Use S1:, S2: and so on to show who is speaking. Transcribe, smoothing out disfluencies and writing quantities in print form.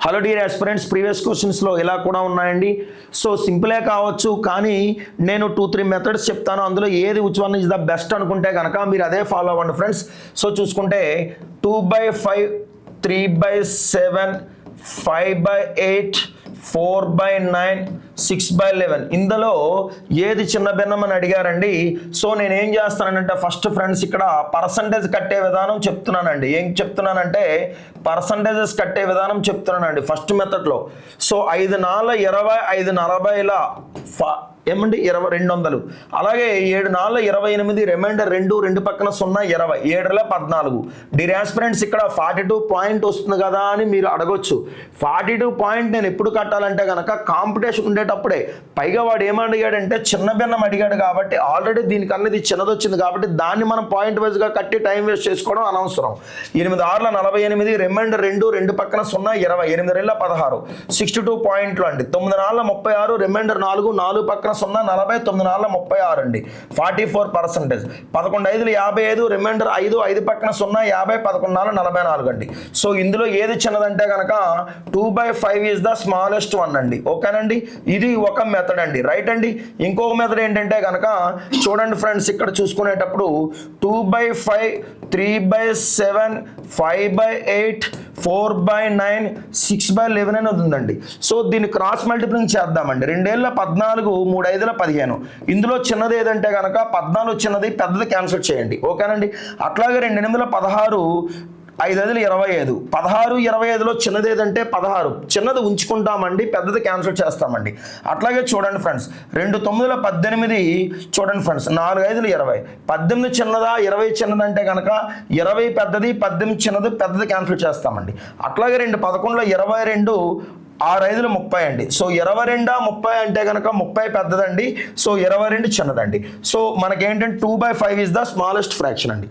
S1: Hello dear aspirants, previous క్వశ్చన్స్లో ఇలా కూడా ఉన్నాయండి. సో సింపులే కావచ్చు, కానీ నేను 2-3 మెథడ్స్ చెప్తాను. అందులో ఏది which one is the best అనుకుంటే కనుక మీరు అదే ఫాలో అవ్వండి ఫ్రెండ్స్. సో చూసుకుంటే 2/5, 3/7, 5/8, 4/9, 6/11 ఇందులో ఏది చిన్న భిన్నం అని అడిగారండి. సో నేను ఏం చేస్తానంటే ఫస్ట్ ఫ్రెండ్స్ ఇక్కడ పర్సంటేజ్ కట్టే విధానం చెప్తున్నానండి. ఏం చెప్తున్నానంటే పర్సంటేజెస్ కట్టే విధానం చెప్తున్నానండి ఫస్ట్ మెథడ్లో. సో 5×4 20, 5×40 ఏమండి 200, అలాగే 7×4 28, రిమైండర్ 2 పక్కన 0 20, 7 14. డియర్ ఆస్పిరెంట్స్ ఇక్కడ 42 పాయింట్ వస్తుంది కదా అని మీరు అడగొచ్చు. 42 పాయింట్ నేను ఎప్పుడు కట్టాలంటే కనుక కాంపిటీషన్ ఉండేటప్పుడే. పైగా వాడు ఏమడిగాడంటే చిన్న భిన్నం అడిగాడు కాబట్టి ఆల్రెడీ దీనికి అన్నది చిన్నది వచ్చింది కాబట్టి దాన్ని మనం పాయింట్ వైజ్గా కట్టి టైం వేస్ట్ చేసుకోవడం అనవసరం. 8×6 48, రిమైండర్ 2 పక్కన 0 20, 8×2 16, 62 పాయింట్లు అండి. 9×4 36, రిమైండర్ 4 పక్కన 0 40, 9×4 36 అండి, 44%. 11×5 55, రిమైండర్ 5 పక్కన 0 50, 11×4 44 అండి. సో ఇందులో ఏది చిన్నదంటే కనుక 2/5 ఈజ్ ద స్మాలెస్ట్ వన్ అండి. ఓకేనండి, ఇది ఒక మెథడ్ అండి, రైట్ అండి. ఇంకొక మెథడ్ ఏంటంటే కనుక చూడండి ఫ్రెండ్స్, ఇక్కడ చూసుకునేటప్పుడు 2/5, 3/7, 5/8, 4/9, 6/11 అనేది ఉందండి. సో దీన్ని క్రాస్ మల్టిప్లింగ్ చేద్దామండి. 2 14, 3 15. ఇందులో చిన్నది ఏదంటే కనుక 14 చిన్నది, పెద్దది క్యాన్సిల్ చేయండి. ఓకేనండి. అట్లాగే 2 8 16, 5 5 25. 16 25లో చిన్నది ఏదంటే 16, చిన్నది ఉంచుకుంటామండి, పెద్దది క్యాన్సిల్ చేస్తామండి. అట్లాగే చూడండి ఫ్రెండ్స్, 2 9 18. చూడండి ఫ్రెండ్స్, 4 5 20. 18 చిన్నదా 20 చిన్నదంటే కనుక 20 పెద్దది, 18 చిన్నది, పెద్దది క్యాన్సిల్ చేస్తామండి. అట్లాగే 2 11లో 22, 6 5 30 అండి. సో 22 30 అంటే కనుక 30 పెద్దదండి, సో 22 చిన్నదండి. సో మనకేంటంటే 2/5 ఇస్ ద స్మాలెస్ట్ ఫ్రాక్షన్ అండి.